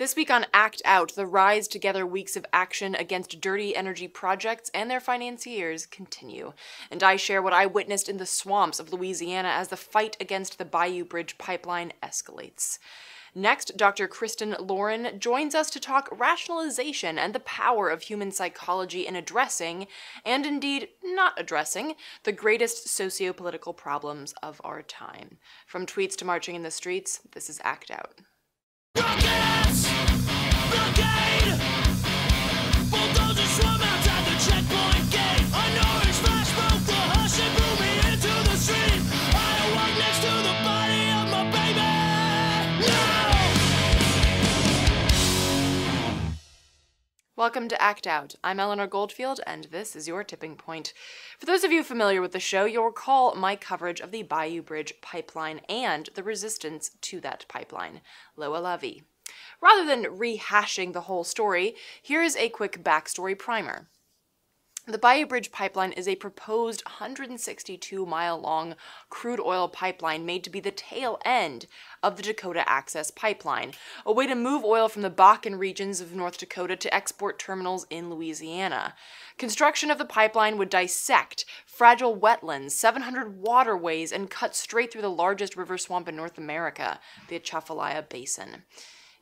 This week on Act Out, the Rise Together weeks of action against dirty energy projects and their financiers continue. And I share what I witnessed in the swamps of Louisiana as the fight against the Bayou Bridge Pipeline escalates. Next, Dr. Kristin Laurin joins us to talk rationalization and the power of human psychology in addressing, and indeed not addressing, the greatest socio-political problems of our time. From tweets to marching in the streets, this is Act Out. Welcome to Act Out. I'm Eleanor Goldfield, and this is your tipping point. For those of you familiar with the show, you'll recall my coverage of the Bayou Bridge Pipeline and the resistance to that pipeline, Loa La Vie. Rather than rehashing the whole story, here is a quick backstory primer. The Bayou Bridge Pipeline is a proposed 162-mile-long crude oil pipeline made to be the tail end of the Dakota Access Pipeline, a way to move oil from the Bakken regions of North Dakota to export terminals in Louisiana. Construction of the pipeline would dissect fragile wetlands, 700 waterways, and cut straight through the largest river swamp in North America, the Atchafalaya Basin.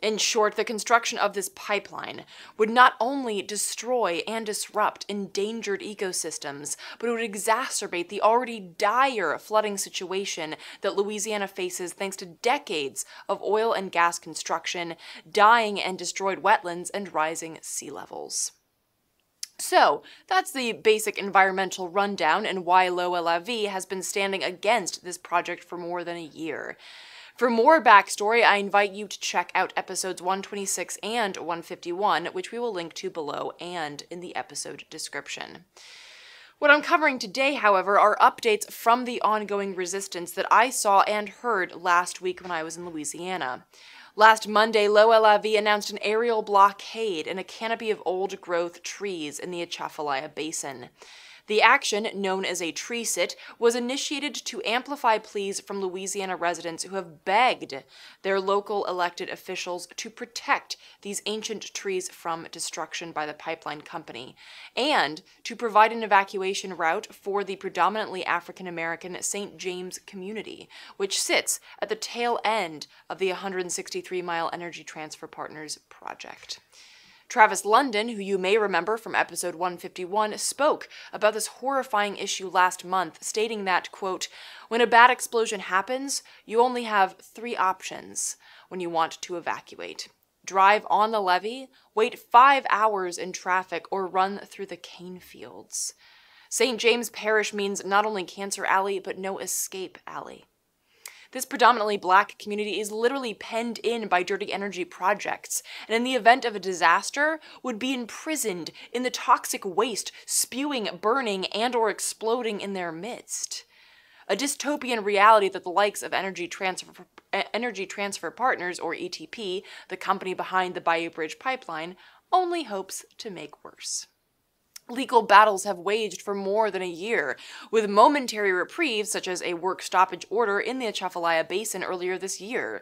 In short, the construction of this pipeline would not only destroy and disrupt endangered ecosystems, but it would exacerbate the already dire flooding situation that Louisiana faces thanks to decades of oil and gas construction, dying and destroyed wetlands, and rising sea levels. So, that's the basic environmental rundown and why Loa La Vie has been standing against this project for more than a year. For more backstory, I invite you to check out episodes 126 and 151, which we will link to below and in the episode description. What I'm covering today, however, are updates from the ongoing resistance that I saw and heard last week when I was in Louisiana. Last Monday, Loa La Vie announced an aerial blockade in a canopy of old-growth trees in the Atchafalaya Basin. The action, known as a tree sit, was initiated to amplify pleas from Louisiana residents who have begged their local elected officials to protect these ancient trees from destruction by the pipeline company, and to provide an evacuation route for the predominantly African-American St. James community, which sits at the tail end of the 163-mile Energy Transfer Partners project. Travis London, who you may remember from episode 151, spoke about this horrifying issue last month, stating that, quote, "When a bad explosion happens, you only have three options when you want to evacuate. Drive on the levee, wait 5 hours in traffic, or run through the cane fields. St. James Parish means not only Cancer Alley, but no escape alley." This predominantly black community is literally penned in by dirty energy projects, and in the event of a disaster, would be imprisoned in the toxic waste spewing, burning, and/or exploding in their midst. A dystopian reality that the likes of Energy Transfer Partners, or ETP, the company behind the Bayou Bridge Pipeline, only hopes to make worse. Legal battles have waged for more than a year, with momentary reprieves such as a work stoppage order in the Atchafalaya Basin earlier this year.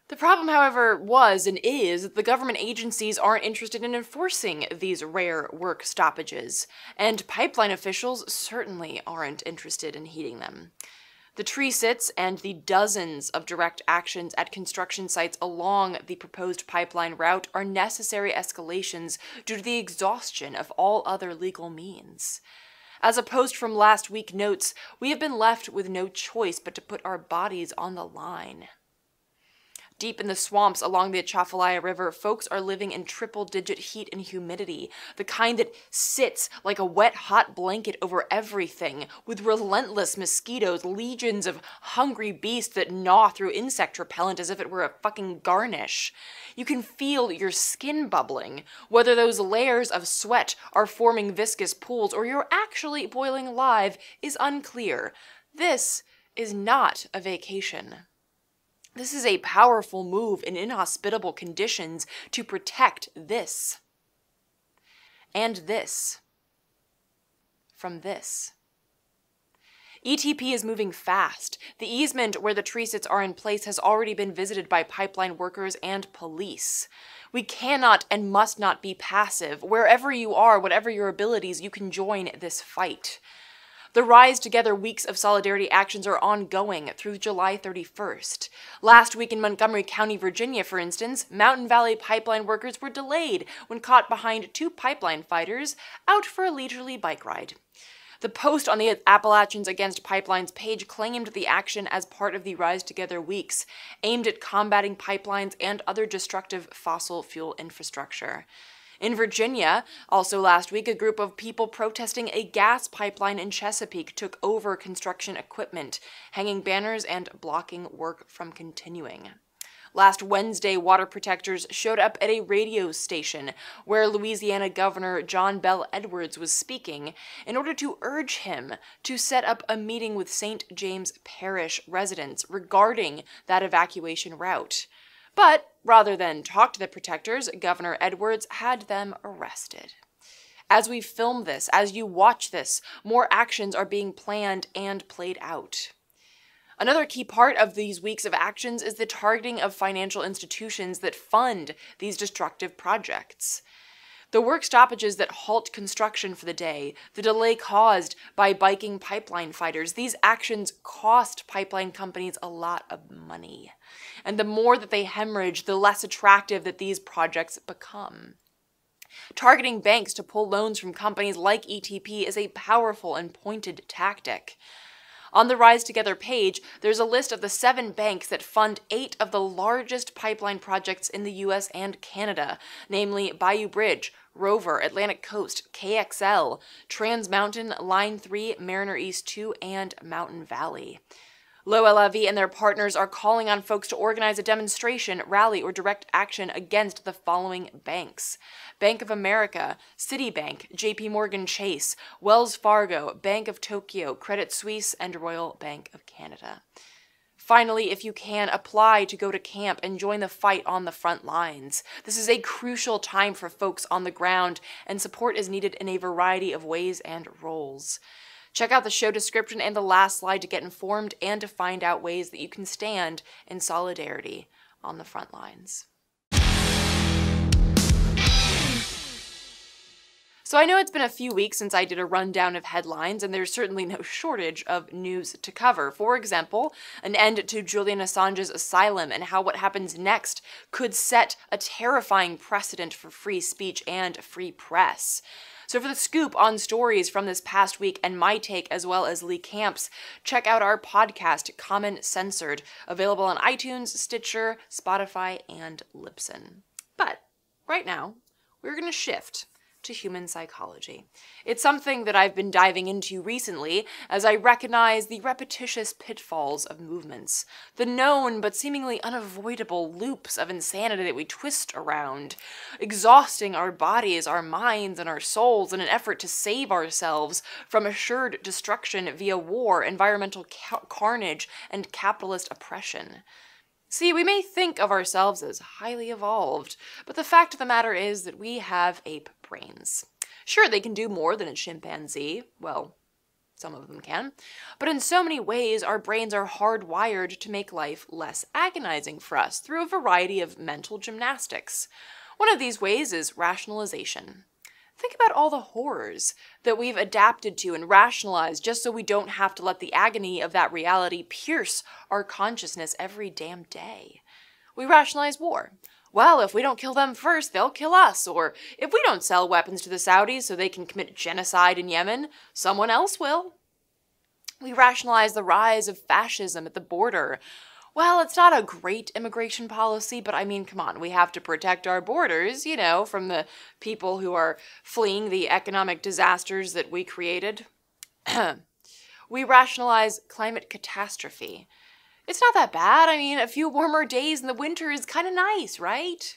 The problem, however, was and is that the government agencies aren't interested in enforcing these rare work stoppages, and pipeline officials certainly aren't interested in heeding them. The tree sits and the dozens of direct actions at construction sites along the proposed pipeline route are necessary escalations due to the exhaustion of all other legal means. As a post from last week notes, we have been left with no choice but to put our bodies on the line. Deep in the swamps along the Atchafalaya River, folks are living in triple-digit heat and humidity, the kind that sits like a wet, hot blanket over everything, with relentless mosquitoes, legions of hungry beasts that gnaw through insect repellent as if it were a fucking garnish. You can feel your skin bubbling. Whether those layers of sweat are forming viscous pools or you're actually boiling alive is unclear. This is not a vacation. This is a powerful move in inhospitable conditions to protect this. And this. From this. ETP is moving fast. The easement where the tree sits are in place has already been visited by pipeline workers and police. We cannot and must not be passive. Wherever you are, whatever your abilities, you can join this fight. The Rise Together weeks of solidarity actions are ongoing through July 31st. Last week in Montgomery County, Virginia, for instance, Mountain Valley pipeline workers were delayed when caught behind two pipeline fighters out for a leisurely bike ride. The post on the Appalachians Against Pipelines page claimed the action as part of the Rise Together weeks, aimed at combating pipelines and other destructive fossil fuel infrastructure. In Virginia, also last week, a group of people protesting a gas pipeline in Chesapeake took over construction equipment, hanging banners and blocking work from continuing. Last Wednesday, water protectors showed up at a radio station where Louisiana Governor John Bel Edwards was speaking in order to urge him to set up a meeting with St. James Parish residents regarding that evacuation route. But rather than talk to the protectors, Governor Edwards had them arrested. As we film this, as you watch this, more actions are being planned and played out. Another key part of these weeks of actions is the targeting of financial institutions that fund these destructive projects. The work stoppages that halt construction for the day, the delay caused by biking pipeline fighters, these actions cost pipeline companies a lot of money. And the more that they hemorrhage, the less attractive that these projects become. Targeting banks to pull loans from companies like ETP is a powerful and pointed tactic. On the Rise Together page, there's a list of the 7 banks that fund 8 of the largest pipeline projects in the U.S. and Canada, namely Bayou Bridge, Rover, Atlantic Coast, KXL, Trans Mountain, Line 3, Mariner East 2, and Mountain Valley. L'Oiseau and their partners are calling on folks to organize a demonstration, rally, or direct action against the following banks: Bank of America, Citibank, JP Morgan Chase, Wells Fargo, Bank of Tokyo, Credit Suisse, and Royal Bank of Canada. Finally, if you can, apply to go to camp and join the fight on the front lines. This is a crucial time for folks on the ground, and support is needed in a variety of ways and roles. Check out the show description and the last slide to get informed and to find out ways that you can stand in solidarity on the front lines. So I know it's been a few weeks since I did a rundown of headlines, and there's certainly no shortage of news to cover. For example, an end to Julian Assange's asylum and how what happens next could set a terrifying precedent for free speech and free press. So for the scoop on stories from this past week and my take as well as Lee Camp's, check out our podcast, Common Censored, available on iTunes, Stitcher, Spotify, and Libsyn. But right now, we're going to shift to human psychology. It's something that I've been diving into recently as I recognize the repetitious pitfalls of movements, the known but seemingly unavoidable loops of insanity that we twist around, exhausting our bodies, our minds, and our souls in an effort to save ourselves from assured destruction via war, environmental carnage, and capitalist oppression. See, we may think of ourselves as highly evolved, but the fact of the matter is that we have ape brains. Sure, they can do more than a chimpanzee. Well, some of them can. But in so many ways, our brains are hardwired to make life less agonizing for us through a variety of mental gymnastics. One of these ways is rationalization. Think about all the horrors that we've adapted to and rationalized just so we don't have to let the agony of that reality pierce our consciousness every damn day. We rationalize war. Well, if we don't kill them first, they'll kill us. Or if we don't sell weapons to the Saudis so they can commit genocide in Yemen, someone else will. We rationalize the rise of fascism at the border. Well, it's not a great immigration policy, but I mean, come on, we have to protect our borders, you know, from the people who are fleeing the economic disasters that we created. We rationalize climate catastrophe. It's not that bad. I mean, a few warmer days in the winter is kind of nice, right?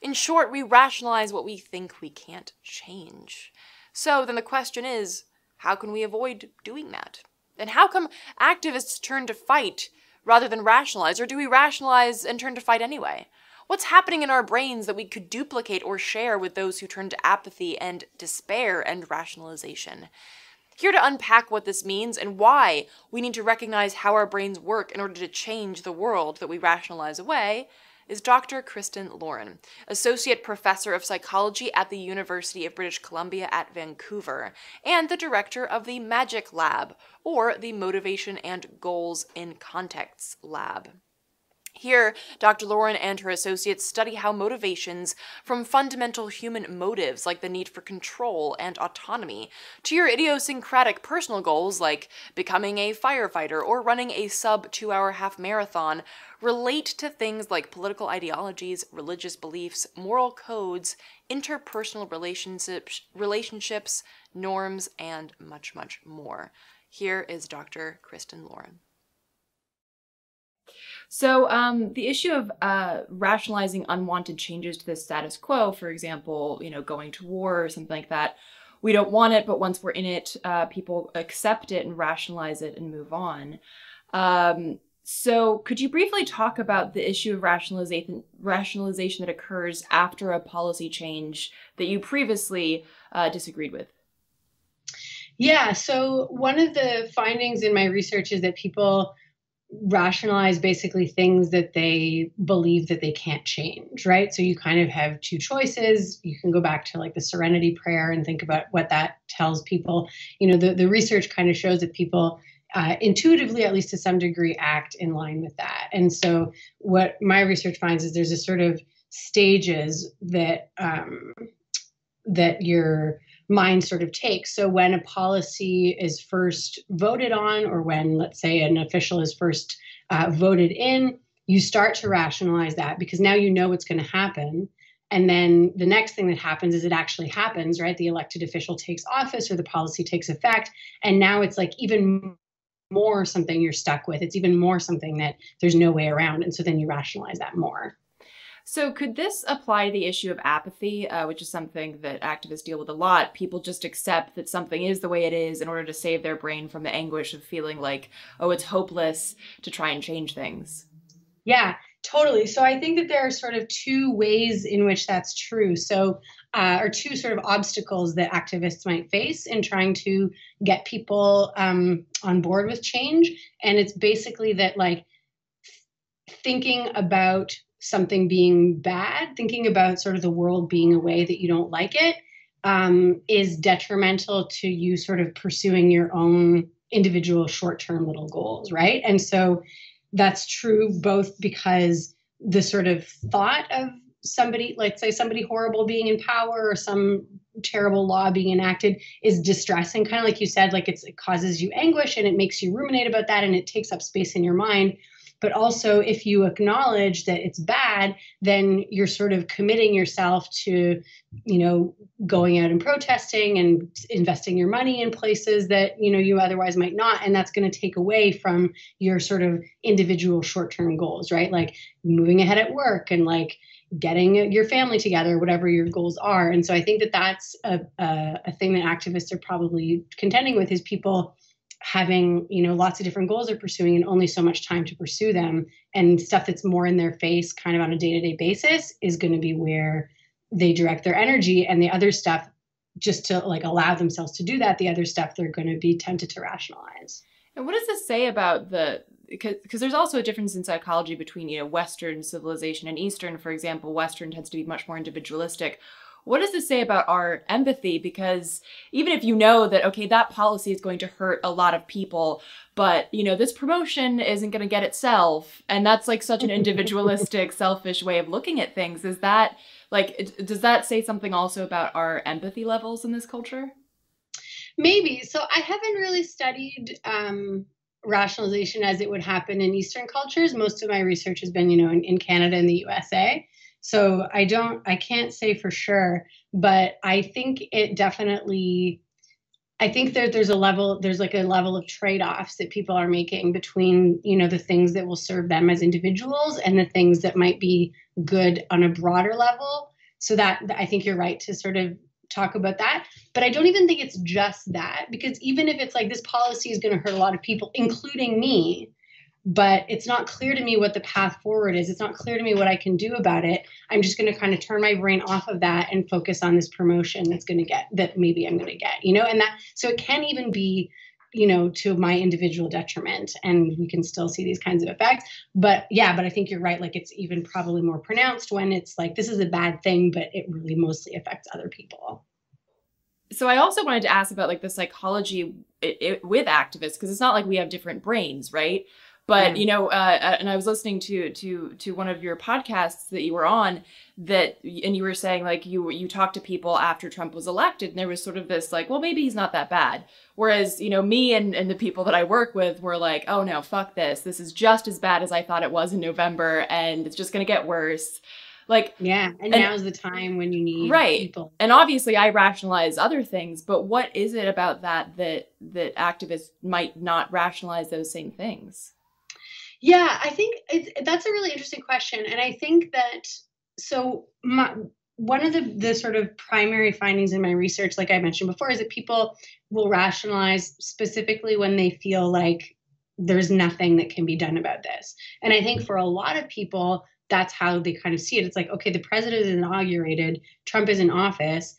In short, we rationalize what we think we can't change. So then the question is, how can we avoid doing that? And how come activists turn to fight rather than rationalize, or do we rationalize and turn to fight anyway? What's happening in our brains that we could duplicate or share with those who turn to apathy and despair and rationalization? Here to unpack what this means and why we need to recognize how our brains work in order to change the world that we rationalize away is Dr. Kristin Laurin, Associate Professor of Psychology at the University of British Columbia at Vancouver, and the Director of the Magic Lab, or the Motivation and Goals in Contexts Lab. Here, Dr. Laurin and her associates study how motivations, from fundamental human motives like the need for control and autonomy, to your idiosyncratic personal goals like becoming a firefighter or running a sub-2-hour half marathon, relate to things like political ideologies, religious beliefs, moral codes, interpersonal relationships, norms, and much, much more. Here is Dr. Kristin Laurin. So the issue of rationalizing unwanted changes to the status quo, for example, going to war or something like that, we don't want it, but once we're in it, people accept it and rationalize it and move on. So could you briefly talk about the issue of rationalization that occurs after a policy change that you previously disagreed with? Yeah, so one of the findings in my research is that people rationalize basically things that they believe that they can't change, right? So you kind of have two choices. You can go back to like the serenity prayer and think about what that tells people. The research kind of shows that people intuitively, at least to some degree, act in line with that. And so what my research finds is there's a sort of stages that that your mind sort of takes. So when a policy is first voted on, or when, let's say, an official is first voted in, you start to rationalize that because now you know what's going to happen. And then the next thing that happens is it actually happens, right? The elected official takes office or the policy takes effect. And now it's like even more something you're stuck with. It's even more something that there's no way around. And so then you rationalize that more. So could this apply to the issue of apathy, which is something that activists deal with a lot? People just accept that something is the way it is in order to save their brain from the anguish of feeling like, oh, it's hopeless to try and change things. Yeah, totally. So I think that there are sort of two ways in which that's true. So, or two sort of obstacles that activists might face in trying to get people on board with change. And it's basically that, like, thinking about something being bad, thinking about sort of the world being a way that you don't like it, is detrimental to you sort of pursuing your own individual short-term little goals, right? And so that's true both because the sort of thought of somebody, let's say somebody horrible being in power or some terrible law being enacted is distressing, kind of like you said, like it causes you anguish and it makes you ruminate about that and it takes up space in your mind. But also, if you acknowledge that it's bad, then you're sort of committing yourself to, going out and protesting and investing your money in places that, you otherwise might not. And that's going to take away from your sort of individual short-term goals, right? Like moving ahead at work and like getting your family together, whatever your goals are. And so I think that that's a thing that activists are probably contending with is people having, lots of different goals they're pursuing and only so much time to pursue them. And stuff that's more in their face kind of on a day-to-day basis is going to be where they direct their energy. And the other stuff, just to like allow themselves to do that, the other stuff they're going to be tempted to rationalize. And what does this say about because there's also a difference in psychology between, Western civilization and Eastern. For example, Western tends to be much more individualistic. What does this say about our empathy? Because even if you know that, okay, that policy is going to hurt a lot of people, but, this promotion isn't going to get itself. And that's like such an individualistic, selfish way of looking at things. Is that does that say something also about our empathy levels in this culture? Maybe. So I haven't really studied rationalization as it would happen in Eastern cultures. Most of my research has been, in Canada and the USA. So I can't say for sure, but I think it definitely, I think there's like a level of trade-offs that people are making between, the things that will serve them as individuals and the things that might be good on a broader level. So that I think you're right to sort of talk about that. But I don't even think it's just that, because even if it's like this policy is going to hurt a lot of people, including me, but it's not clear to me what the path forward is. It's not clear to me what I can do about it. I'm just going to kind of turn my brain off of that and focus on this promotion that maybe I'm going to get, and so it can even be, to my individual detriment, and we can still see these kinds of effects. But I think you're right. Like, it's even probably more pronounced when it's like, this is a bad thing, but it really mostly affects other people. So I also wanted to ask about like the psychology with activists, because it's not like we have different brains, right? But and I was listening to one of your podcasts that you were on, and you were saying like you talked to people after Trump was elected, and there was sort of this like, well, maybe he's not that bad. Whereas, me and the people that I work with were like, oh no, fuck this. This is just as bad as I thought it was in November, and it's just going to get worse. Like, and now's the time when you need people. And obviously I rationalize other things, but what is it about that activists might not rationalize those same things? Yeah, I think that's a really interesting question. And I think that, one of the sort of primary findings in my research, like I mentioned before, is that people will rationalize specifically when they feel like there's nothing that can be done about this. And I think for a lot of people, that's how they kind of see it. It's like, okay, the president is inaugurated, Trump is in office.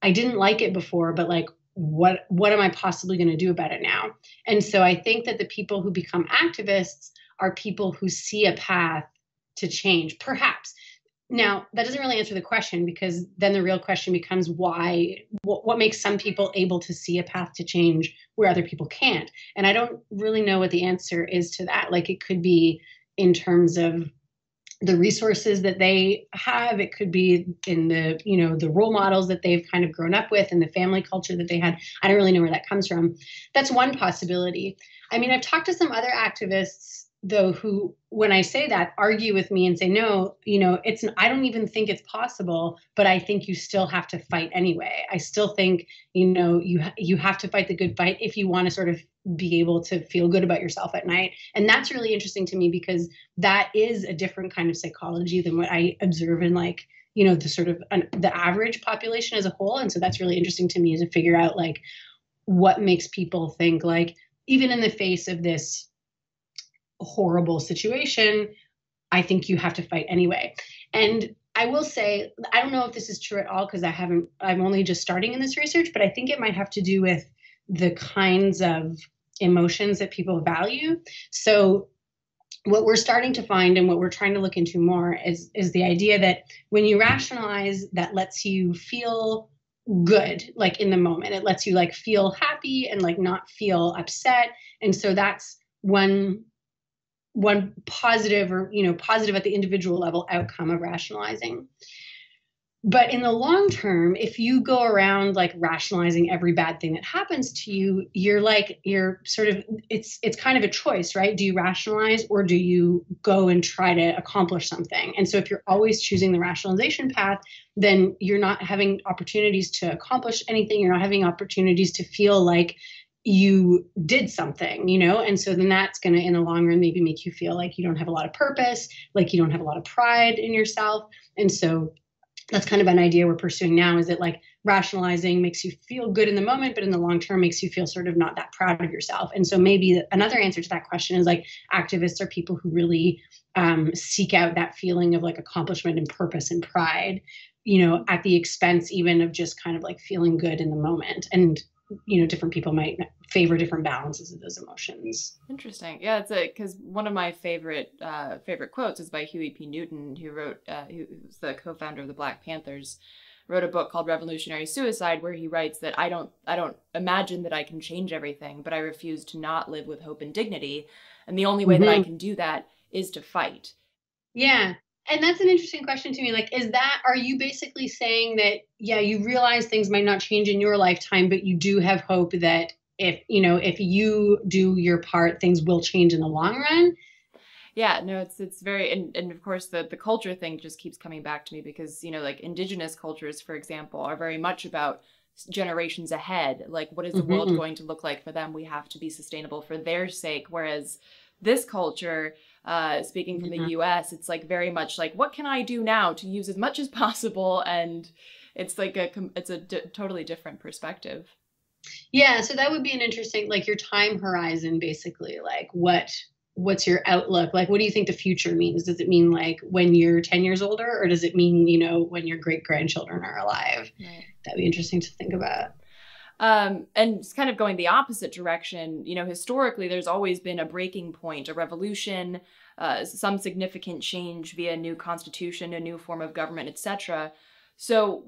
I didn't like it before, but like, what am I possibly going to do about it now? And so I think that the people who become activists are people who see a path to change, perhaps. Now, that doesn't really answer the question, because then the real question becomes why, what makes some people able to see a path to change where other people can't? And I don't really know what the answer is to that. Like, it could be in terms of the resources that they have. It could be in the, the role models that they've kind of grown up with and the family culture that they had. I don't really know where that comes from. That's one possibility. I mean, I've talked to some other activists, though, who, when I say that, argue with me and say, no, I don't even think it's possible, but I think you still have to fight anyway. I still think, you have to fight the good fight if you want to sort of be able to feel good about yourself at night. And that's really interesting to me, because that is a different kind of psychology than what I observe in, like, the sort of the average population as a whole. And so that's really interesting to me, to figure out like what makes people think, like, even in the face of this horrible situation, I think you have to fight anyway. And I will say, I don't know if this is true at all, because I'm only just starting in this research, but I think it might have to do with the kinds of emotions that people value. So what we're starting to find, and what we're trying to look into more, is the idea that when you rationalize, that lets you feel good, like in the moment. It lets you like feel happy and like not feel upset. And so that's one positive, or positive at the individual level outcome of rationalizing. But in the long term, if you go around like rationalizing every bad thing that happens to you, you're sort of, it's kind of a choice, right? Do you rationalize, or do you go and try to accomplish something? And so if you're always choosing the rationalization path, then you're not having opportunities to accomplish anything. You're not having opportunities to feel like you did something, and so then that's going to, in the long run, maybe make you feel like you don't have a lot of purpose, like you don't have a lot of pride in yourself. And so that's kind of an idea we're pursuing now, is that like rationalizing makes you feel good in the moment, but in the long term makes you feel sort of not that proud of yourself. And so maybe another answer to that question is like, activists are people who really seek out that feeling of like accomplishment and purpose and pride, at the expense even of just kind of like feeling good in the moment. And different people might favor different balances of those emotions. Interesting. Yeah, it's because one of my favorite quotes is by Huey P. Newton, who's the co-founder of the Black Panthers, wrote a book called Revolutionary Suicide, where he writes that I don't imagine that I can change everything, but I refuse to not live with hope and dignity, and the only way that I can do that is to fight. Yeah. And that's an interesting question to me. Like, are you basically saying that, yeah, you realize things might not change in your lifetime, but you do have hope that if you do your part, things will change in the long run? Yeah, no, it's very, and of course the culture thing just keeps coming back to me, because, like indigenous cultures, for example, are very much about generations ahead. Like, what is the world going to look like for them? We have to be sustainable for their sake. Whereas this culture, speaking from the US, it's like very much like, what can I do now to use as much as possible? And it's like it's a totally different perspective. Yeah. So that would be an interesting, like your time horizon, basically, like what what's your outlook? Like, what do you think the future means? Does it mean like when you're 10 years older, or does it mean, when your great grandchildren are alive? Right. That'd be interesting to think about. And it's kind of going the opposite direction. Historically, there's always been a breaking point, a revolution, some significant change via a new constitution, a new form of government, etc. So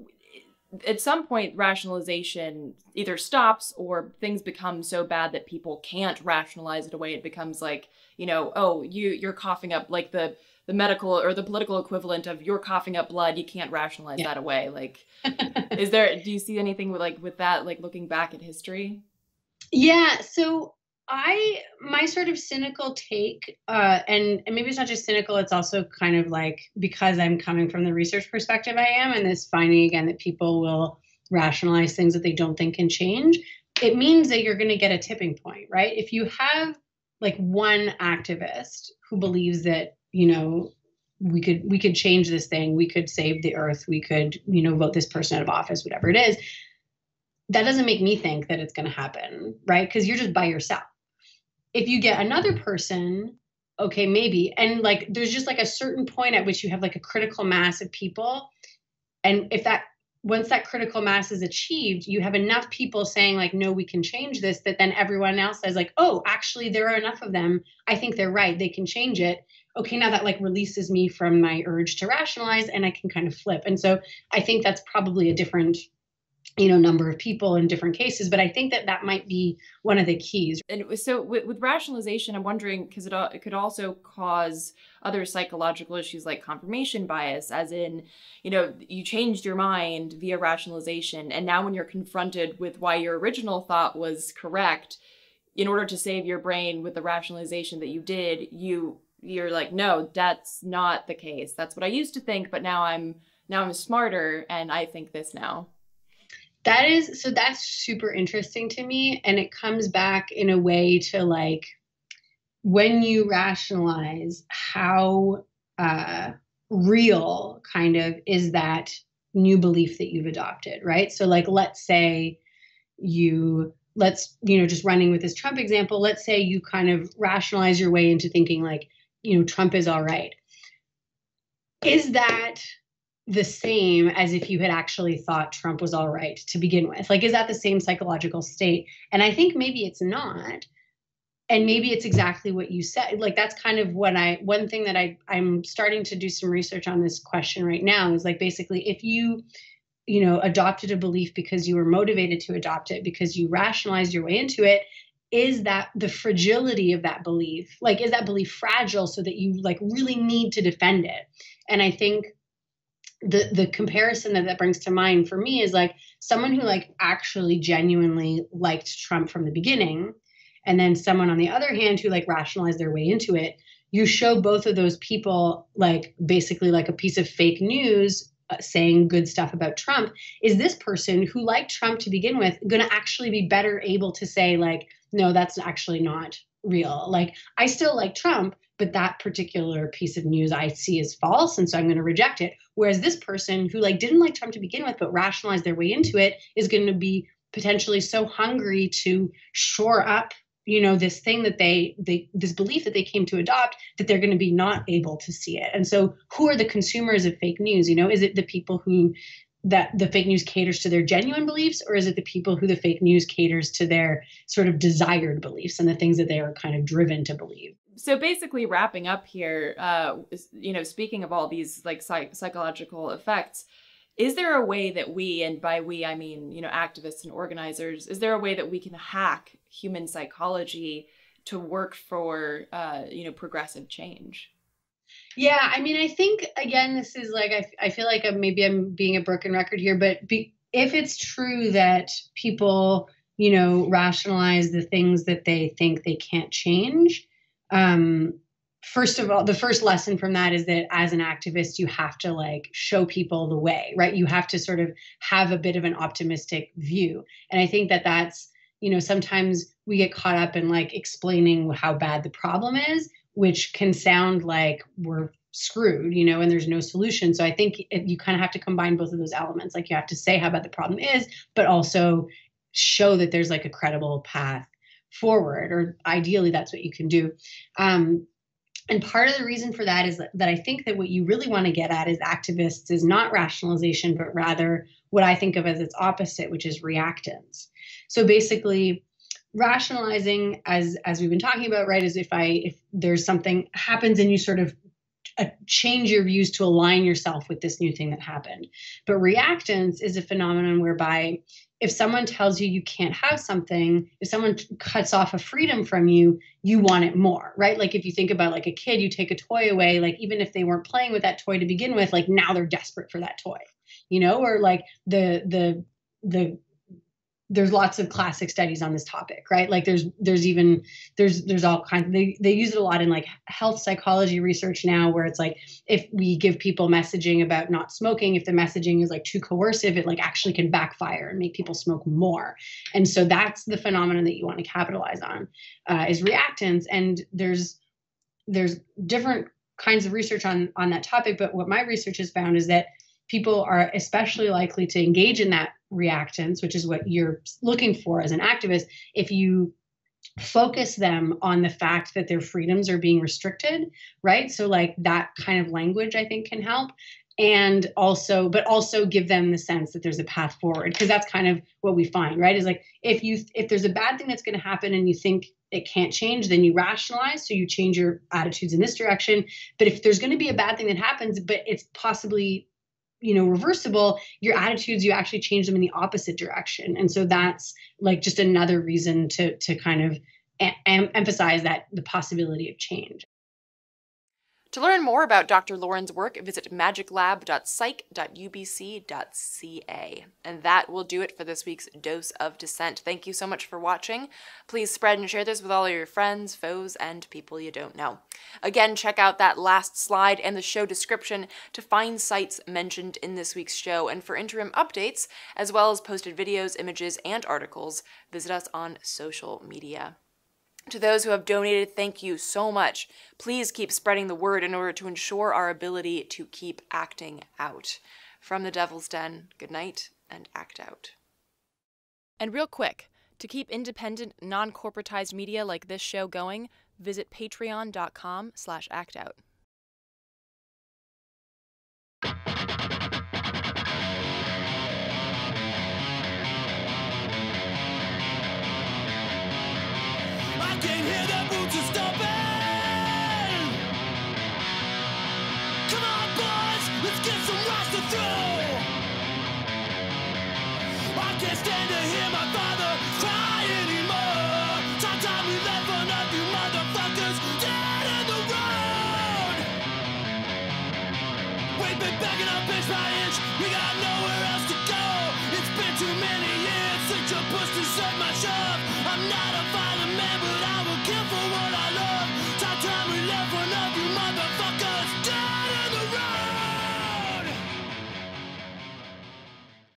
at some point, rationalization either stops or things become so bad that people can't rationalize it away. It becomes like, oh, you're coughing up, like the medical or the political equivalent of you're coughing up blood. You can't rationalize that away. Like, do you see anything with that, like looking back at history? Yeah. So my sort of cynical take, and maybe it's not just cynical, it's also kind of like, because I'm coming from the research perspective and this finding again that people will rationalize things that they don't think can change. It means that you're going to get a tipping point, right? If you have like one activist who believes that, we could change this thing, we could save the earth, we could, vote this person out of office, whatever it is, that doesn't make me think that it's going to happen, right? Because you're just by yourself. If you get another person, okay, maybe. And like, there's just like a certain point at which you have like a critical mass of people. And once that critical mass is achieved, you have enough people saying like, no, we can change this, that then everyone else says like, oh, actually there are enough of them. I think they're right. They can change it. Okay, now that like releases me from my urge to rationalize and I can kind of flip. And so I think that's probably a different number of people in different cases, but I think that might be one of the keys. And so with rationalization, I'm wondering, because it could also cause other psychological issues like confirmation bias, as in, you changed your mind via rationalization, and now when you're confronted with why your original thought was correct, in order to save your brain with the rationalization that you did, you're like, no, that's not the case. That's what I used to think, but now I'm smarter and I think this now. That's super interesting to me. And it comes back in a way to like, when you rationalize, how real kind of is that new belief that you've adopted, right? So like, let's say just running with this Trump example, let's say you kind of rationalize your way into thinking like, Trump is all right. Is that the same as if you had actually thought Trump was all right to begin with? Like, is that the same psychological state? And I think maybe it's not. And maybe it's exactly what you said. Like, that's kind of one thing that I'm starting to do some research on this question right now is like, basically, if you adopted a belief because you were motivated to adopt it, because you rationalized your way into it, is that the fragility of that belief? Like, is that belief fragile so that you like really need to defend it? And I think the comparison that brings to mind for me is like someone who like actually genuinely liked Trump from the beginning, and then someone on the other hand who like rationalized their way into it. You show both of those people like basically like a piece of fake news saying good stuff about Trump. Is this person who liked Trump to begin with going to actually be better able to say like, no, that's actually not real? Like, I still like Trump, but that particular piece of news I see is false, and so I'm going to reject it. Whereas this person who like didn't like Trump to begin with, but rationalized their way into it, is going to be potentially so hungry to shore up, this thing that this belief that they came to adopt, that they're going to be not able to see it. And so who are the consumers of fake news? Is it the people who that the fake news caters to their genuine beliefs, or is it the people who the fake news caters to their sort of desired beliefs and the things that they are kind of driven to believe? So basically wrapping up here, speaking of all these like psychological effects, is there a way that we, and by we, I mean, activists and organizers, is there a way that we can hack human psychology to work for, progressive change? Yeah, I mean, I think, again, this is like, I feel like maybe I'm being a broken record here, but if it's true that people, rationalize the things that they think they can't change, first of all, the first lesson from that is that as an activist, you have to like show people the way, right? You have to sort of have a bit of an optimistic view. And I think that that's, sometimes we get caught up in like explaining how bad the problem is, which can sound like we're screwed, and there's no solution. So I think you kind of have to combine both of those elements. Like, you have to say how bad the problem is, but also show that there's like a credible path forward, or ideally that's what you can do. And part of the reason for that is that I think that what you really want to get at as activists is not rationalization, but rather what I think of as its opposite, which is reactance. So basically, rationalizing, as we've been talking about, right, is if there's something happens and you sort of change your views to align yourself with this new thing that happened. But reactance is a phenomenon whereby if someone tells you you can't have something, if someone cuts off a freedom from you, you want it more, right? Like if you think about like a kid, you take a toy away, like even if they weren't playing with that toy to begin with, like now they're desperate for that toy, or like there's lots of classic studies on this topic, right? Like there's all kinds of, they use it a lot in like health psychology research now, where it's like, if we give people messaging about not smoking, if the messaging is like too coercive, it like actually can backfire and make people smoke more. And so that's the phenomenon that you want to capitalize on, is reactance. And there's different kinds of research on that topic. But what my research has found is that people are especially likely to engage in that reactance, which is what you're looking for as an activist, if you focus them on the fact that their freedoms are being restricted, right? So like that kind of language, I think, can help. And also give them the sense that there's a path forward, because that's kind of what we find, right? Is like, if there's a bad thing that's going to happen and you think it can't change, then you rationalize. So you change your attitudes in this direction. But if there's going to be a bad thing that happens, but it's possibly reversible, your attitudes, you actually change them in the opposite direction. And so that's like just another reason to kind of emphasize that the possibility of change. To learn more about Dr. Laurin's work, visit magiclab.psych.ubc.ca. And that will do it for this week's Dose of Dissent. Thank you so much for watching. Please spread and share this with all of your friends, foes, and people you don't know. Again, check out that last slide and the show description to find sites mentioned in this week's show. And for interim updates, as well as posted videos, images, and articles, visit us on social media. To those who have donated, thank you so much. Please keep spreading the word in order to ensure our ability to keep acting out. From the Devil's Den, good night and act out. And real quick, to keep independent, non-corporatized media like this show going, visit patreon.com/actout. I can hear the boots are stomping. Come on, boys, let's get some rocks to throw. I can't stand to hear my father cry anymore. Sometimes we left one of you motherfuckers dead in the road. We've been begging up inch by inch, we got nowhere else to go. It's been too many years since your push to serve my shove. I'm not a violent man, but I will kill for what I